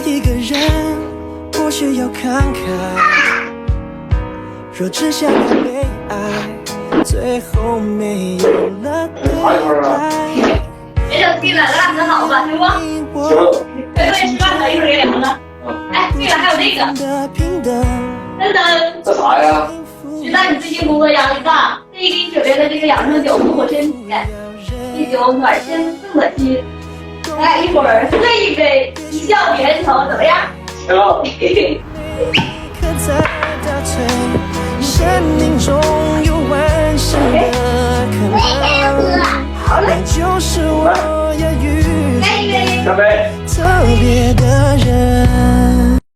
一个人，或许要看看。若只想要被爱，最后没有了对白。别整地了，咱俩和好吧，行不？行。对对，吃饭了，一会儿给凉了。哎，对了，还有这个，噔噔，这啥呀？知道你最近工作压力大，特意给你准备了这个养生酒补火身体，一酒暖身自我心。来，一会儿喝一杯，一笑泯恩仇，怎么样？行。生命中有完胜的可能，那就是我要遇见特别的人。